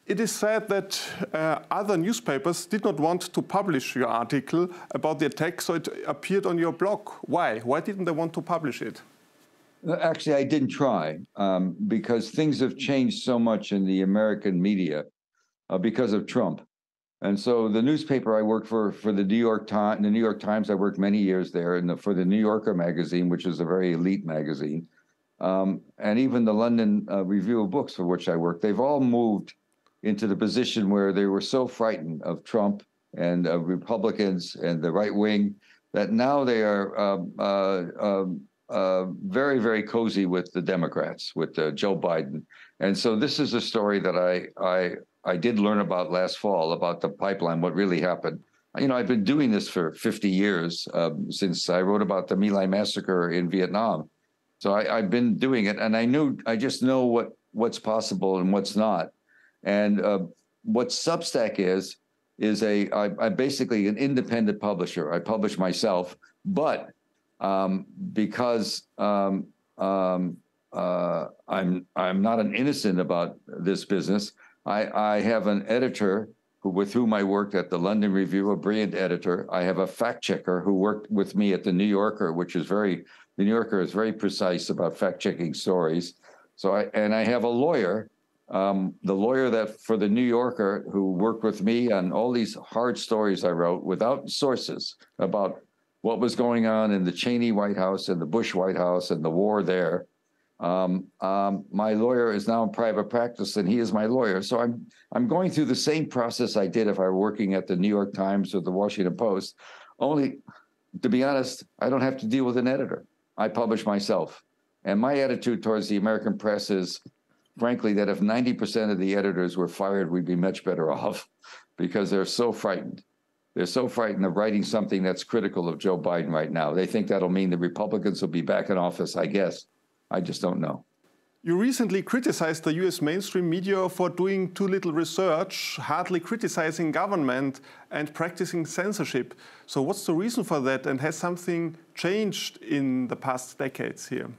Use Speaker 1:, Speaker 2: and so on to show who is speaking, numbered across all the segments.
Speaker 1: It is said that other newspapers did not want to publish your article about the attack, so it appeared on your blog. Why? Why didn't they want to publish it?
Speaker 2: Actually, I didn't try because things have changed so much in the American media because of Trump. And so the newspaper I worked for the New York Times, I worked many years there, and for the New Yorker magazine, which is a very elite magazine, and even the London Review of Books, for which I worked, they've all moved into the position where they were so frightened of Trump and Republicans and the right wing that now they are very, very cozy with the Democrats, with Joe Biden. And so this is a story that I did learn about last fall, about the pipeline, what really happened. You know, I've been doing this for 50 years since I wrote about the My Lai massacre in Vietnam. So I've been doing it, and I just know what's possible and what's not. And what Substack is I'm basically an independent publisher. I publish myself, but because I'm not an innocent about this business, I have an editor with whom I worked at the London Review, a brilliant editor. I have a fact checker who worked with me at the New Yorker, the New Yorker is very precise about fact checking stories. So I have a lawyer. The lawyer that for the New Yorker who worked with me on all these hard stories I wrote without sources about what was going on in the Cheney White House and the Bush White House and the war there. My lawyer is now in private practice, and he is my lawyer. So I'm going through the same process I did if I were working at the New York Times or the Washington Post. Only, to be honest, I don't have to deal with an editor. I publish myself. And my attitude towards the American press is, frankly, that if 90% of the editors were fired, we'd be much better off because they're so frightened. They're so frightened of writing something that's critical of Joe Biden right now. They think that'll mean the Republicans will be back in office, I guess. I just don't know.
Speaker 1: You recently criticized the US mainstream media for doing too little research, hardly criticizing government and practicing censorship. So what's the reason for that, and has something changed in the past decades here?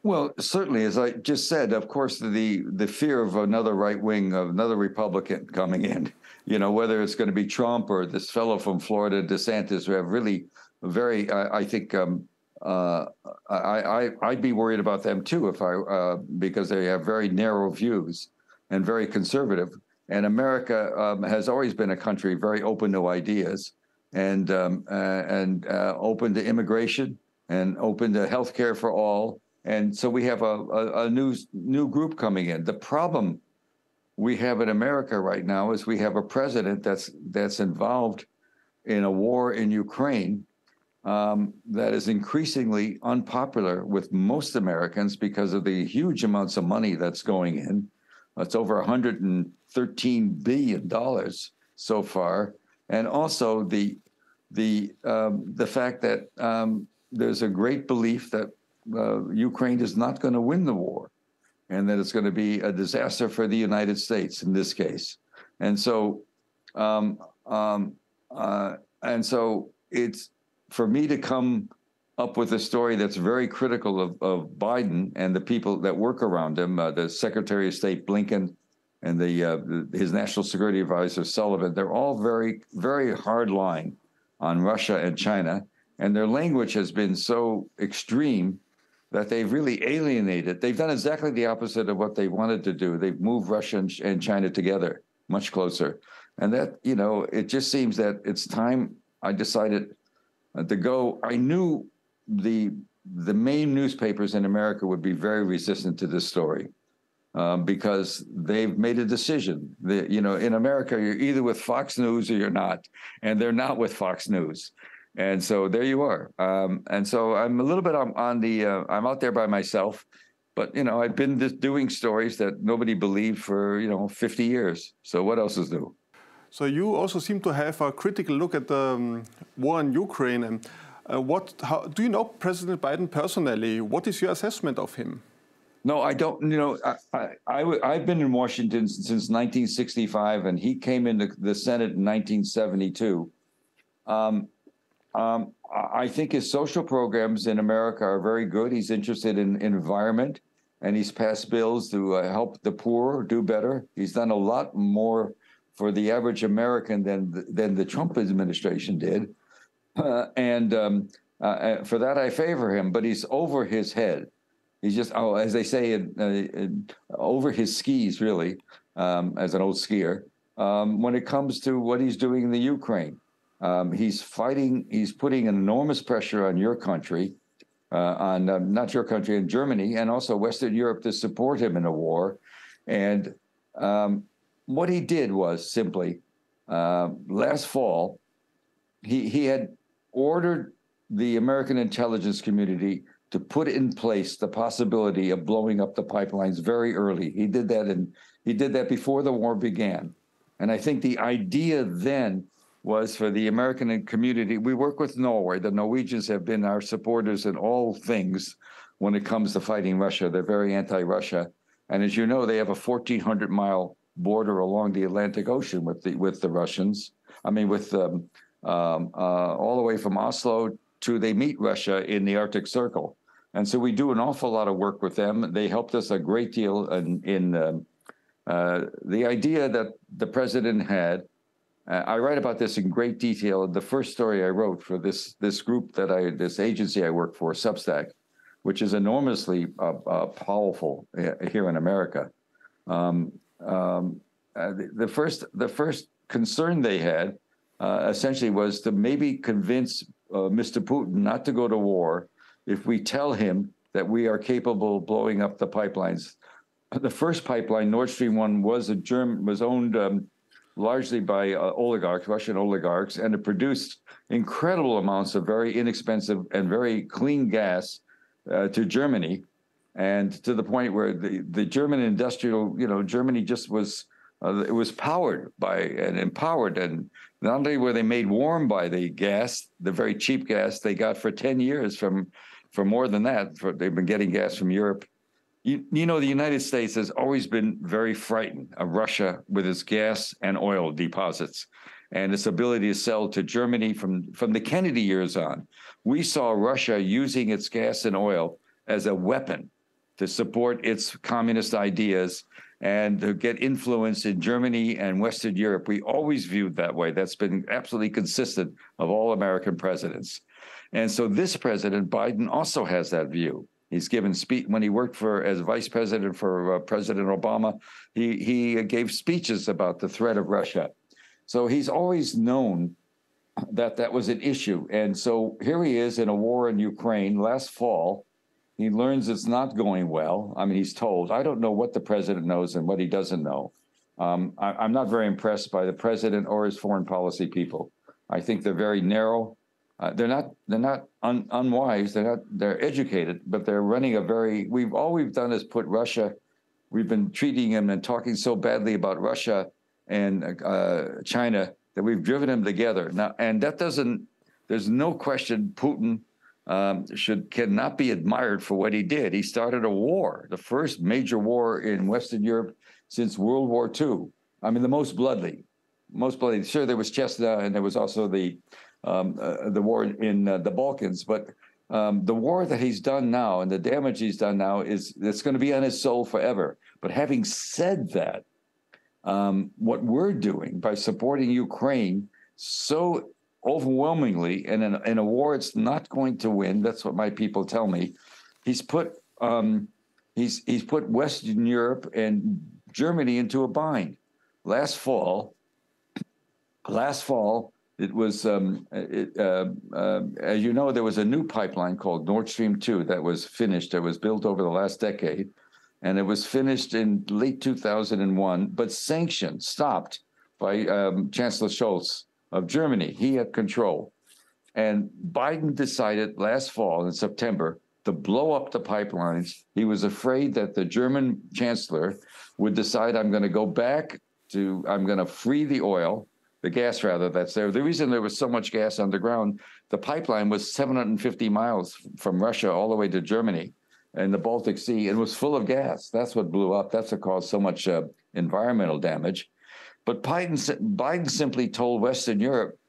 Speaker 2: Well, certainly, as I just said, of course, the fear of another right wing, of another Republican coming in, you know, whether it's going to be Trump or this fellow from Florida, DeSantis, who have really very, I think, I'd be worried about them too because they have very narrow views and very conservative. And America has always been a country very open to ideas and open to immigration and open to health care for all. And so we have a new group coming in. The problem we have in America right now is we have a president that's involved in a war in Ukraine that is increasingly unpopular with most Americans because of the huge amounts of money that's going in. It's over $113 billion so far, and also the fact that there's a great belief that Ukraine is not going to win the war, and that it's going to be a disaster for the United States in this case. And so, it's for me to come up with a story that's very critical of Biden and the people that work around him, the Secretary of State Blinken and his National Security Advisor Sullivan. They're all very, very hard line on Russia and China, and their language has been so extreme that they've really alienated. They've done exactly the opposite of what they wanted to do. They've moved Russia and China together much closer. And that, you know, it just seems that it's time. I decided to go. I knew the main newspapers in America would be very resistant to this story because they've made a decision. You know, in America, you're either with Fox News or you're not, and they're not with Fox News. And so there you are. And so I'm a little bit I'm out there by myself, but, you know, I've been just doing stories that nobody believed for, 50 years. So what else is new?
Speaker 1: So you also seem to have a critical look at the war in Ukraine. And do you know President Biden personally? What is your assessment of him?
Speaker 2: No, I don't. I've been in Washington since 1965, and he came into the Senate in 1972. I think his social programs in America are very good. He's interested in environment. and he's passed bills to help the poor do better. He's done a lot more for the average American than the Trump administration did. For that, I favor him, but he's over his head. He's just, as they say, over his skis, really, as an old skier, when it comes to what he's doing in the Ukraine. He's putting enormous pressure on your country, not your country, in Germany, and also Western Europe to support him in a war. And what he did was simply, last fall, he had ordered the American intelligence community to put in place the possibility of blowing up the pipelines very early. He did that before the war began. And I think the idea then was for the American community. We work with Norway. The Norwegians have been our supporters in all things when it comes to fighting Russia. They're very anti-Russia. And as you know, they have a 1,400-mile border along the Atlantic Ocean with the Russians. I mean, with all the way from Oslo to they meet Russia in the Arctic Circle. And so we do an awful lot of work with them. They helped us a great deal in the idea that the president had. I write about this in great detail. The first story I wrote for this group this agency I work for, Substack, which is enormously powerful here in America. The first concern they had essentially was to maybe convince Mr. Putin not to go to war if we tell him that we are capable of blowing up the pipelines. The first pipeline, Nord Stream 1, was owned largely by Russian oligarchs, and it produced incredible amounts of very inexpensive and very clean gas to Germany, and to the point where the German industrial, Germany just was, it was powered by and empowered, and not only were they made warm by the gas, the very cheap gas they got for 10 years for more than that. They've been getting gas from Europe. The United States has always been very frightened of Russia with its gas and oil deposits and its ability to sell to Germany from the Kennedy years on. We saw Russia using its gas and oil as a weapon to support its communist ideas and to get influence in Germany and Western Europe. We always viewed that way. That's been absolutely consistent of all American presidents. And so this president, Biden, also has that view. He's given speech when he worked as vice president for President Obama. He gave speeches about the threat of Russia. So he's always known that was an issue. And so here he is in a war in Ukraine last fall. He learns it's not going well. I mean, he's told. I don't know what the president knows and what he doesn't know. I'm not very impressed by the president or his foreign policy people. I think they're very narrow. They're not unwise. They're educated, but they're running all we've done is put Russia. We've been treating him and talking so badly about Russia and China that we've driven them together now. And there's no question Putin cannot be admired for what he did. He started a war, the first major war in Western Europe since World War II. I mean, the most bloody. Sure, there was Chechnya, and there was also the war in the Balkans. But the war that he's done now and the damage he's done now it's going to be on his soul forever. But having said that, what we're doing by supporting Ukraine so overwhelmingly in a war it's not going to win, that's what my people tell me. He's put Western Europe and Germany into a bind. Last fall, it was, as you know, there was a new pipeline called Nord Stream 2 that was finished, that was built over the last decade, and it was finished in late 2001, but stopped by Chancellor Scholz of Germany. He had control. And Biden decided last fall in September to blow up the pipelines. He was afraid that the German chancellor would decide, I'm going to free the oil, the gas rather, that's there. The reason there was so much gas underground, the pipeline was 750 miles from Russia all the way to Germany and the Baltic Sea. It was full of gas. That's what blew up. That's what caused so much environmental damage. But Biden simply told Western Europe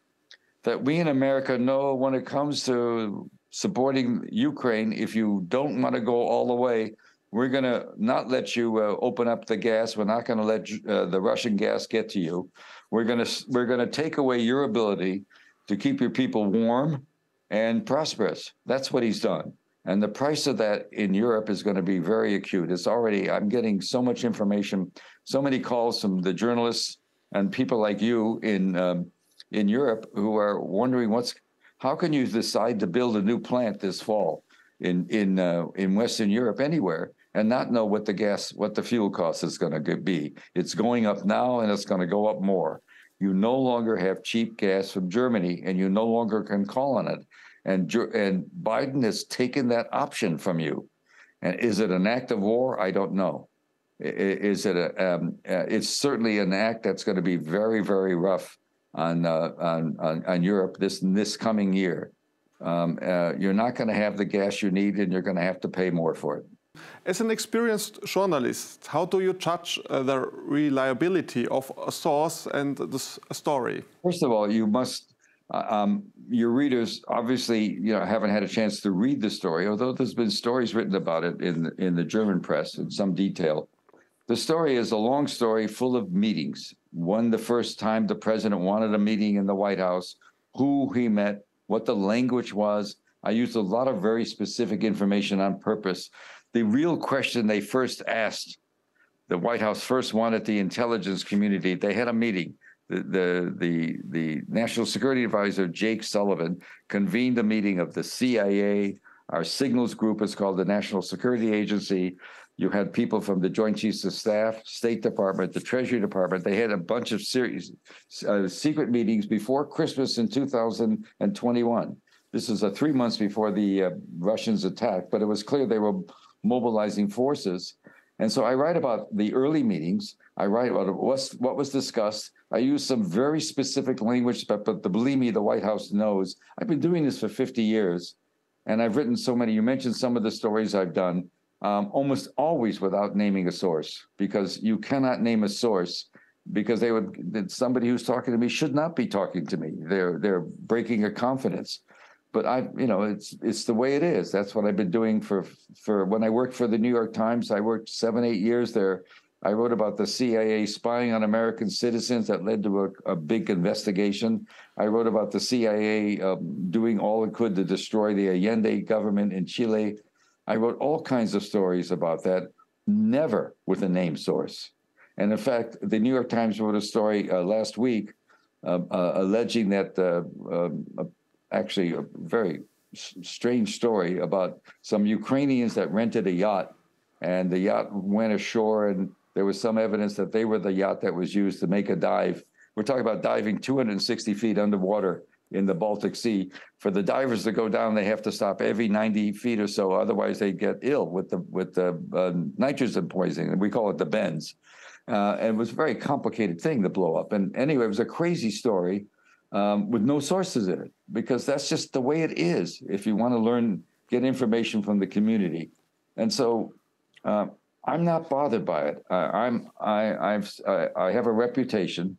Speaker 2: that we in America know when it comes to supporting Ukraine, if you don't want to go all the way, we're going to not let you open up the gas. We're not going to let the Russian gas get to you. We're going to take away your ability to keep your people warm and prosperous. That's what he's done. And the price of that in Europe is going to be very acute. It's already, I'm getting so much information, so many calls from the journalists and people like you in Europe who are wondering how can you decide to build a new plant this fall in Western Europe anywhere and not know what the fuel cost is going to be. It's going up now and it's going to go up more. You no longer have cheap gas from Germany and you no longer can call on it. And Biden has taken that option from you. And is it an act of war? I don't know. Is it it's certainly an act that's going to be very, very rough on Europe this coming year. You're not going to have the gas you need, and you're going to have to pay more for it.
Speaker 1: As an experienced journalist, how do you judge the reliability of a source and the story?
Speaker 2: First of all, you must. Your readers obviously, haven't had a chance to read the story, although there's been stories written about it in the German press in some detail. The story is a long story full of meetings. One, the first time the president wanted a meeting in the White House, who he met, what the language was. I used a lot of very specific information on purpose. The real question they first asked, the White House first wanted the intelligence community. They had a meeting. The National Security Advisor, Jake Sullivan, convened a meeting of the CIA. Our signals group is called the National Security Agency. You had people from the Joint Chiefs of Staff, State Department, the Treasury Department. They had a bunch of secret meetings before Christmas in 2021. This is 3 months before the Russians attacked, but it was clear they were mobilizing forces. And so I write about the early meetings. I write about what was discussed. I use some very specific language, but believe me, the White House knows. I've been doing this for 50 years, and I've written so many. You mentioned some of the stories I've done, almost always without naming a source, because you cannot name a source, because somebody who's talking to me should not be talking to me. They're breaking a confidence. But it's the way it is. That's what I've been doing for when I worked for the New York Times. I worked 7-8 years there. I wrote about the CIA spying on American citizens that led to a big investigation. I wrote about the CIA doing all it could to destroy the Allende government in Chile. I wrote all kinds of stories about that, never with a name source. And in fact, the New York Times wrote a story last week alleging that actually a very strange story about some Ukrainians that rented a yacht, and the yacht went ashore, and there was some evidence that they were the yacht that was used to make a dive. We're talking about diving 260 feet underwater in the Baltic Sea. For the divers to go down, they have to stop every 90 feet or so, otherwise they get ill with the nitrogen poisoning. We call it the bends. And it was a very complicated thing to blow up. And anyway, it was a crazy story with no sources in it, because that's just the way it is if you want to get information from the community. And so I'm not bothered by it. I have a reputation,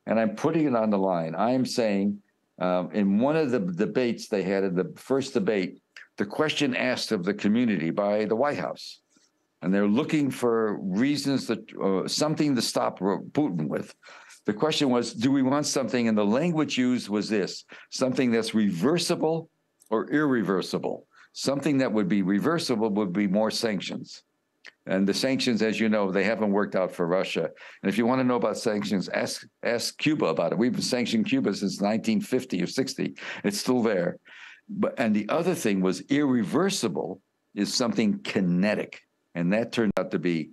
Speaker 2: and I'm putting it on the line. I am saying in one of the debates they had, in the first debate, the question asked of the community by the White House, and they're looking for reasons that something to stop Putin with. The question was, do we want something? And the language used was this: something that's reversible or irreversible. Something that would be reversible would be more sanctions. And the sanctions, as you know, they haven't worked out for Russia. And if you want to know about sanctions, ask Cuba about it. We've been sanctioning Cuba since 1950 or 60. It's still there. And the other thing was irreversible is something kinetic. And that turned out to be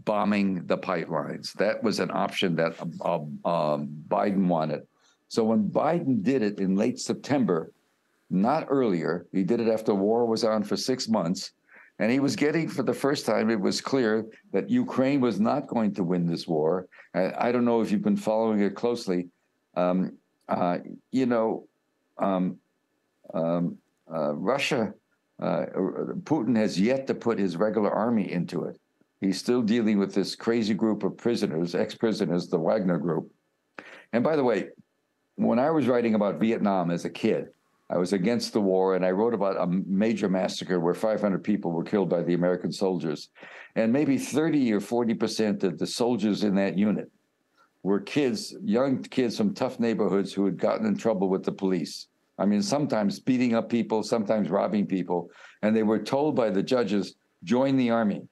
Speaker 2: bombing the pipelines. That was an option that Biden wanted. So when Biden did it in late September, not earlier, he did it after war was on for 6 months, and he was getting, for the first time, it was clear that Ukraine was not going to win this war. I don't know if you've been following it closely. Russia, Putin has yet to put his regular army into it. He's still dealing with this crazy group of prisoners, ex-prisoners, the Wagner group. And by the way, when I was writing about Vietnam as a kid, I was against the war, and I wrote about a major massacre where 500 people were killed by the American soldiers. And maybe 30 or 40% of the soldiers in that unit were kids, young kids from tough neighborhoods who had gotten in trouble with the police. I mean, sometimes beating up people, sometimes robbing people. And they were told by the judges, join the army.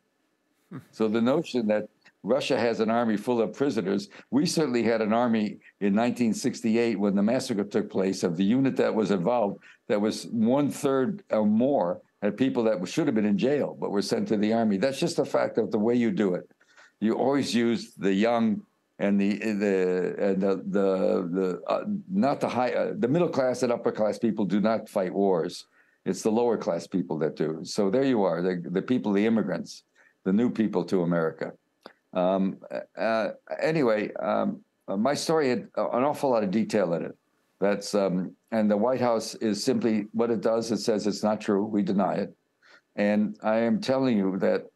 Speaker 2: So the notion that Russia has an army full of prisoners, we certainly had an army in 1968 when the massacre took place of the unit that was involved, that was 1/3 or more had people that should have been in jail, but were sent to the army. That's just a fact of the way you do it. You always use the young and not the high, the middle class and upper class people do not fight wars. It's the lower class people that do. So there you are, the people, the immigrants, the new people to America. Anyway, my story had an awful lot of detail in it. That's and the White House is simply what it does. It says it's not true. We deny it. And I am telling you that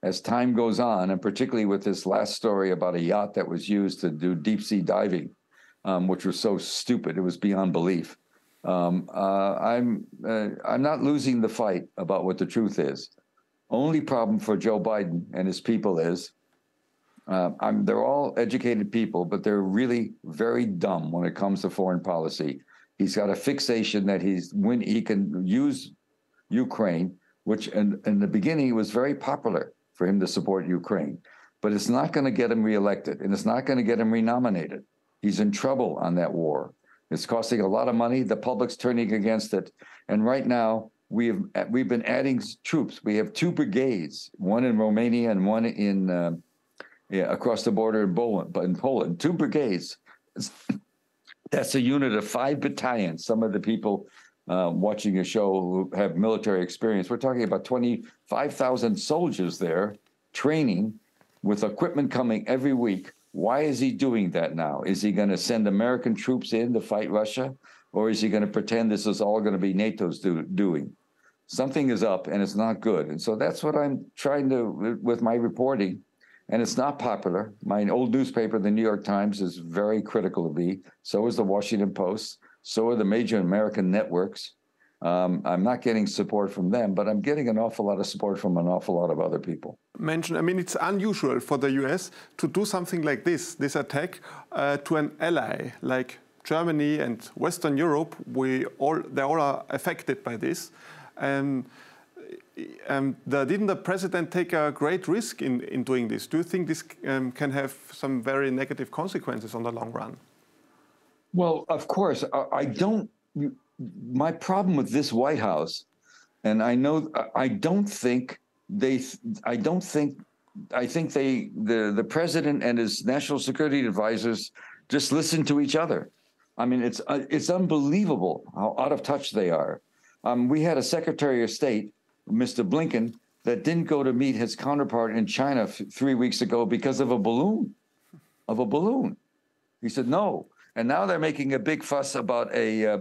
Speaker 2: as time goes on, and particularly with this last story about a yacht that was used to do deep sea diving, which was so stupid, it was beyond belief. I'm not losing the fight about what the truth is. Only problem for Joe Biden and his people is they're all educated people, but they're really very dumb when it comes to foreign policy. He's got a fixation that he can use Ukraine, which in the beginning it was very popular for him to support Ukraine, but it's not going to get him reelected, and it's not going to get him renominated. He's in trouble on that war. It's costing a lot of money. The public's turning against it, and right now we've been adding troops. We have 2 brigades, one in Romania and one in across the border in Poland. 2 brigades. That's a unit of 5 battalions. Some of the people watching a show who have military experience, we're talking about 25,000 soldiers there training with equipment coming every week. Why is he doing that now? Is he going to send American troops in to fight Russia? Or is he going to pretend this is all going to be NATO's doing? Something is up, and it's not good. And so that's what I'm trying to, with my reporting. And it's not popular. My old newspaper, the New York Times, is very critical of me. So is the Washington Post. So are the major American networks. I'm not getting support from them, but I'm getting an awful lot of support from an awful lot of other people.
Speaker 1: I mean, it's unusual for the US to do something like this attack to an ally like Germany and Western Europe. They all are affected by this. Didn't the president take a great risk in doing this? Do you think this can have some very negative consequences on the long run?
Speaker 2: Well, of course, I don't. My problem with this White House, and I think the president and his national security advisors just listen to each other. I mean, it's unbelievable how out of touch they are. We had a Secretary of State, Mr. Blinken, that didn't go to meet his counterpart in China 3 weeks ago because of a balloon. He said no. And now they're making a big fuss about a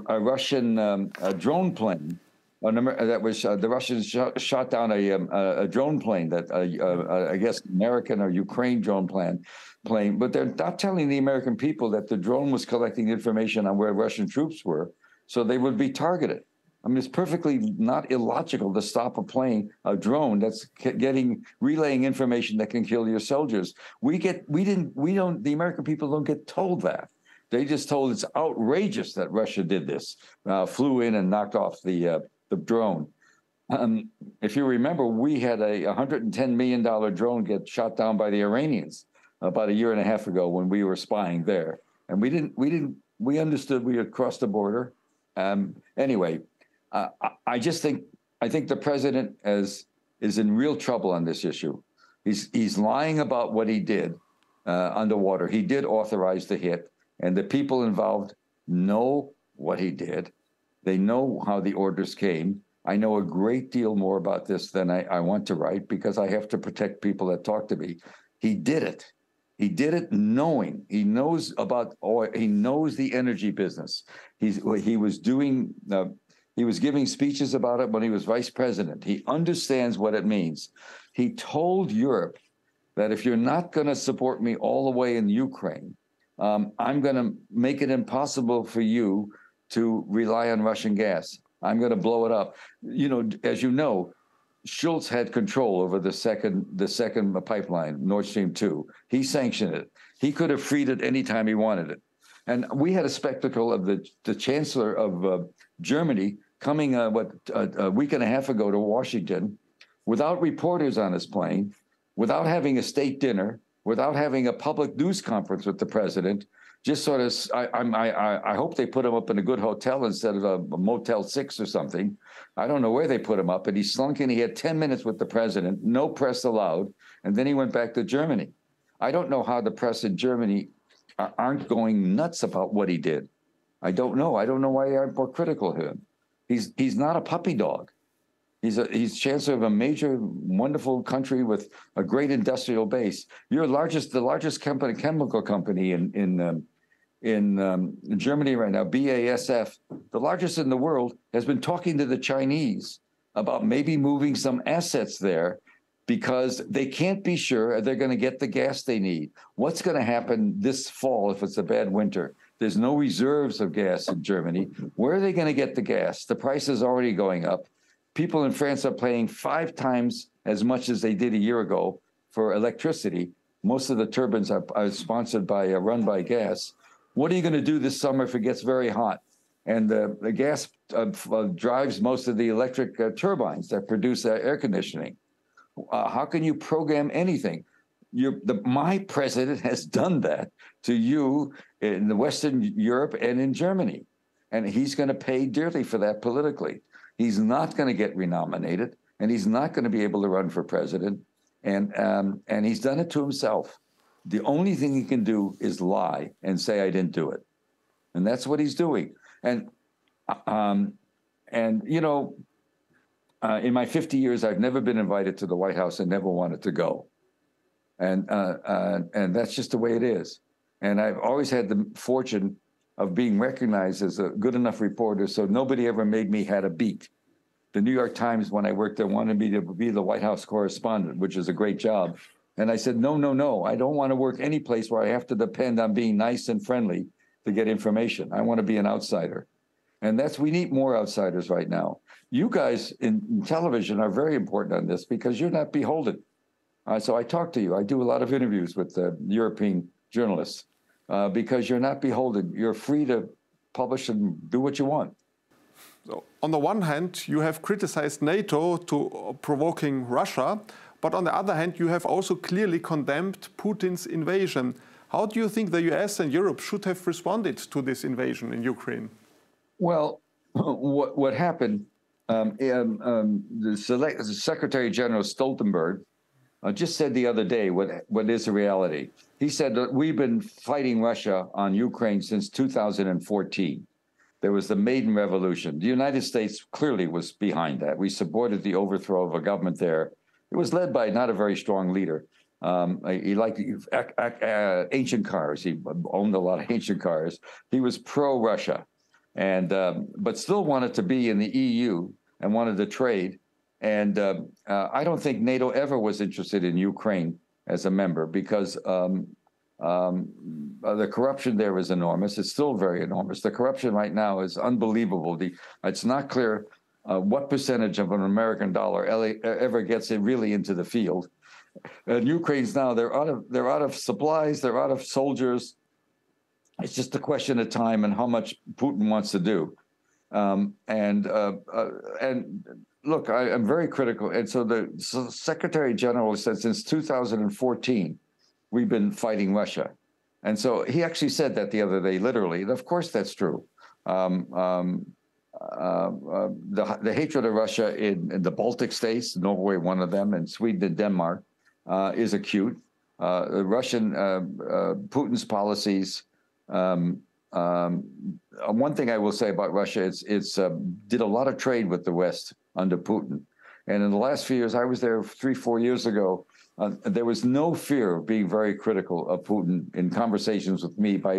Speaker 2: Russian drone plane. That was the Russians shot down a drone plane that I guess American or Ukraine drone plane. But they're not telling the American people that the drone was collecting information on where Russian troops were, so they would be targeted. I mean, it's perfectly not illogical to stop a drone that's relaying information that can kill your soldiers. The American people don't get told that. They just told it's outrageous that Russia did this, flew in and knocked off the drone. If you remember, we had a $110 million drone get shot down by the Iranians about a year and a half ago when we were spying there, and we understood we had crossed the border. Anyway. I think the president is in real trouble on this issue. He's lying about what he did underwater. He did authorize the hit, and the people involved know what he did. They know how the orders came. I know a great deal more about this than I want to write because I have to protect people that talk to me. He did it. He did it knowing. He knows about oil. He knows the energy business. He was giving speeches about it when he was vice president. He understands what it means. He told Europe that if you're not going to support me all the way in Ukraine, I'm going to make it impossible for you to rely on Russian gas. I'm going to blow it up. You know, as you know, Schultz had control over the second pipeline, Nord Stream 2. He sanctioned it. He could have freed it anytime he wanted it. And we had a spectacle of the chancellor of Germany coming a week and a half ago to Washington without reporters on his plane, without having a state dinner, without having a public news conference with the president. Just sort of, I hope they put him up in a good hotel instead of a Motel 6 or something. I don't know where they put him up, but he slunk in. He had 10 minutes with the president, no press allowed, and then he went back to Germany. I don't know how the press in Germany aren't going nuts about what he did. I don't know. I don't know why they aren't more critical of him. He's not a puppy dog. He's chancellor of a major, wonderful country with a great industrial base. The largest chemical company in Germany right now, BASF, the largest in the world, has been talking to the Chinese about maybe moving some assets there because they can't be sure they're going to get the gas they need. What's going to happen this fall if it's a bad winter? There's no reserves of gas in Germany. Where are they going to get the gas? The price is already going up. People in France are paying 5 times as much as they did a year ago for electricity. Most of the turbines are sponsored by, run by gas. What are you going to do this summer if it gets very hot? And the gas drives most of the electric turbines that produce air conditioning. How can you program anything? My president has done that to you in the Western Europe and in Germany. And he's going to pay dearly for that politically. He's not going to get renominated, and he's not going to be able to run for president. And he's done it to himself. The only thing he can do is lie and say, I didn't do it. And that's what he's doing. And you know, in my 50 years, I've never been invited to the White House and never wanted to go. And that's just the way it is. And I've always had the fortune of being recognized as a good enough reporter, so nobody ever made me had a beat. The New York Times, when I worked there, wanted me to be the White House correspondent, which is a great job. And I said, no, I don't want to work any place where I have to depend on being nice and friendly to get information. I want to be an outsider. And we need more outsiders right now. You guys in television are very important on this because you're not beholden. So I talk to you. I do a lot of interviews with European journalists because you're not beholden. You're free to publish and do what you want.
Speaker 1: So on the one hand, you have criticized NATO to provoking Russia, but on the other hand, you have also clearly condemned Putin's invasion. How do you think the US and Europe should have responded to this invasion in Ukraine?
Speaker 2: Well, what happened, the Secretary General Stoltenberg just said the other day what is the reality. He said that we've been fighting Russia on Ukraine since 2014. There was the Maidan Revolution. The United States clearly was behind that. We supported the overthrow of a government there. It was led by not a very strong leader. He liked ancient cars. He owned a lot of ancient cars. He was pro-Russia, but still wanted to be in the EU and wanted to trade. And I don't think NATO ever was interested in Ukraine as a member because the corruption there is enormous. It's still very enormous. The corruption right now is unbelievable. It's not clear what percentage of an American dollar ever gets it really into the field. And Ukraine's now, they're out of supplies, they're out of soldiers. It's just a question of time and how much Putin wants to do. And look, I'm very critical. And so the Secretary General said since 2014, we've been fighting Russia. And so he actually said that the other day, literally. And of course, that's true. The hatred of Russia in the Baltic states, Norway, one of them, and Sweden and Denmark, is acute. Putin's policies. One thing I will say about Russia, it's did a lot of trade with the West under Putin. And in the last few years, I was there 3-4 years ago, there was no fear of being very critical of Putin in conversations with me by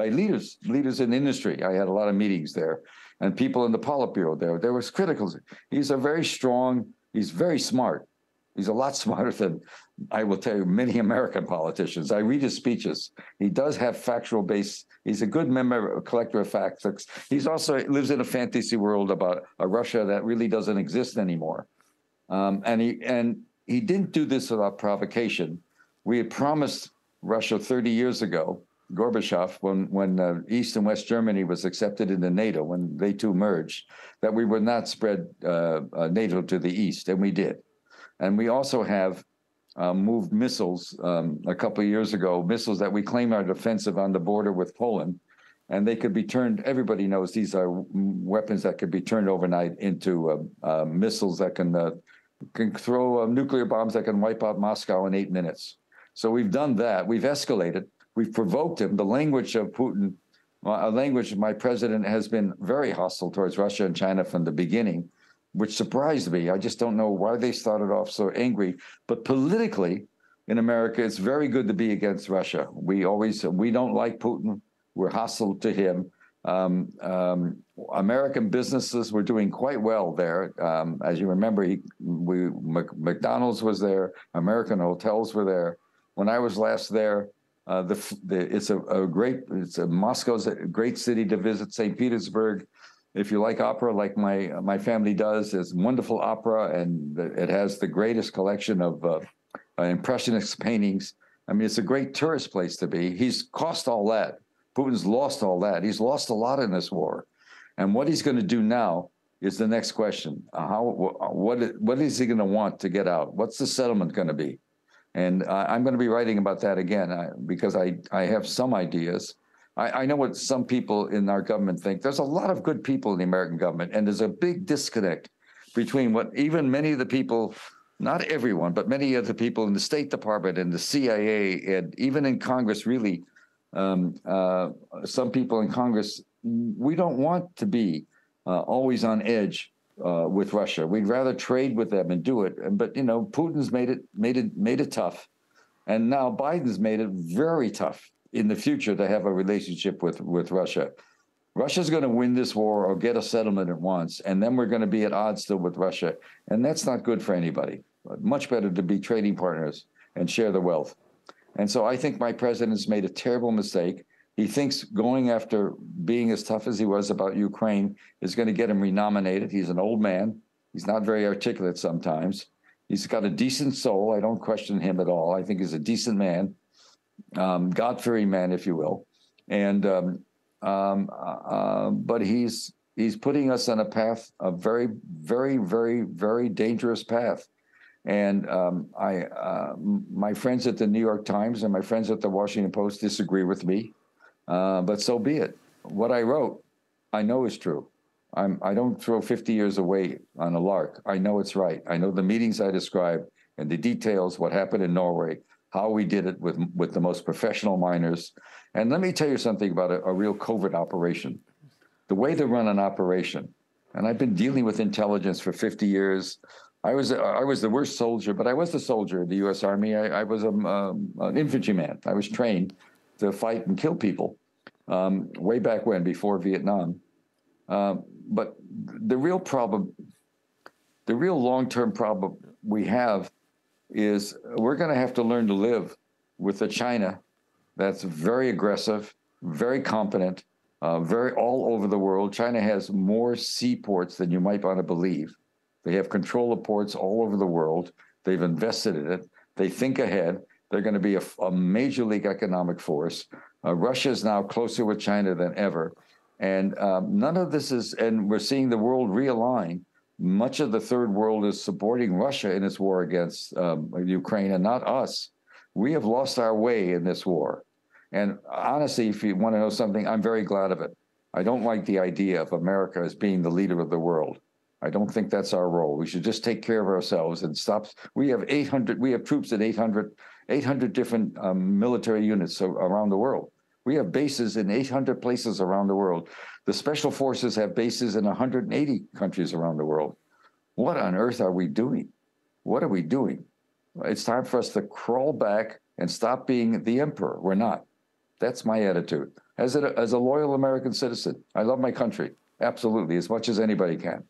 Speaker 2: leaders in industry. I had a lot of meetings there, and people in the Politburo there. There was critical. He's very strong. He's very smart. He's a lot smarter than, I will tell you, many American politicians. I read his speeches. He does have factual base. He's a good member, collector of facts. He's also lives in a fantasy world about a Russia that really doesn't exist anymore. And he didn't do this without provocation. We had promised Russia 30 years ago, Gorbachev, when East and West Germany was accepted into NATO, when they two merged, that we would not spread NATO to the East, and we did. And we also have moved missiles a couple of years ago, missiles that we claim are defensive on the border with Poland, and they could be turned, everybody knows these are weapons that could be turned overnight into missiles that can throw nuclear bombs that can wipe out Moscow in 8 minutes. So we've done that. We've escalated. We've provoked him. The language of Putin, a language my president has been very hostile towards Russia and China from the beginning, which surprised me. I just don't know why they started off so angry. But politically, in America, it's very good to be against Russia. We don't like Putin. We're hostile to him. American businesses were doing quite well there. As you remember, McDonald's was there. American hotels were there. When I was last there, Moscow's a great city to visit. St. Petersburg, if you like opera, like my family does, it's wonderful opera, and it has the greatest collection of impressionist paintings. I mean, it's a great tourist place to be. He's cost all that. Putin's lost all that. He's lost a lot in this war, and what he's going to do now is the next question. What is he going to want to get out? What's the settlement going to be? And I'm going to be writing about that again because I have some ideas. I know what some people in our government think. There's a lot of good people in the American government, and there's a big disconnect between what even many of the people, not everyone, but many of the people in the State Department and the CIA and even in Congress, really, some people in Congress, we don't want to be always on edge with Russia. We'd rather trade with them and do it. But Putin's made it tough, and now Biden's made it very tough in the future to have a relationship with Russia. Russia's going to win this war or get a settlement at once, and then we're going to be at odds still with Russia, and that's not good for anybody. Much better to be trading partners and share the wealth. And so I think my president's made a terrible mistake. He thinks going after being as tough as he was about Ukraine is going to get him renominated. He's an old man. He's not very articulate sometimes. He's got a decent soul. I don't question him at all. I think he's a decent man, God-fearing man, if you will. And but he's putting us on a path, a very, very, very, very dangerous path. And my friends at the New York Times and my friends at the Washington Post disagree with me. But so be it. What I wrote, I know is true. I don't throw 50 years away on a lark. I know it's right. I know the meetings I described and the details, what happened in Norway, how we did it with the most professional miners. And let me tell you something about a real covert operation. The way they run an operation, and I've been dealing with intelligence for 50 years. I was the worst soldier, but I was the soldier in the U.S. Army. I was an infantryman. I was trained to fight and kill people way back when, before Vietnam. But the real problem, the real long-term problem we have is we're going to have to learn to live with a China that's very aggressive, very competent, very all over the world. China has more seaports than you might want to believe. They have control of ports all over the world. They've invested in it. They think ahead. They're going to be a major league economic force. Russia is now closer with China than ever. And none of this is, and we're seeing the world realign. Much of the third world is supporting Russia in its war against Ukraine and not us. We have lost our way in this war. And honestly, if you want to know something, I'm very glad of it. I don't like the idea of America as being the leader of the world. I don't think that's our role. We should just take care of ourselves and stop. We have troops in 800 different military units around the world. We have bases in 800 places around the world. The special forces have bases in 180 countries around the world. What on earth are we doing? What are we doing? It's time for us to crawl back and stop being the emperor. We're not. That's my attitude. As a loyal American citizen, I love my country, absolutely, as much as anybody can.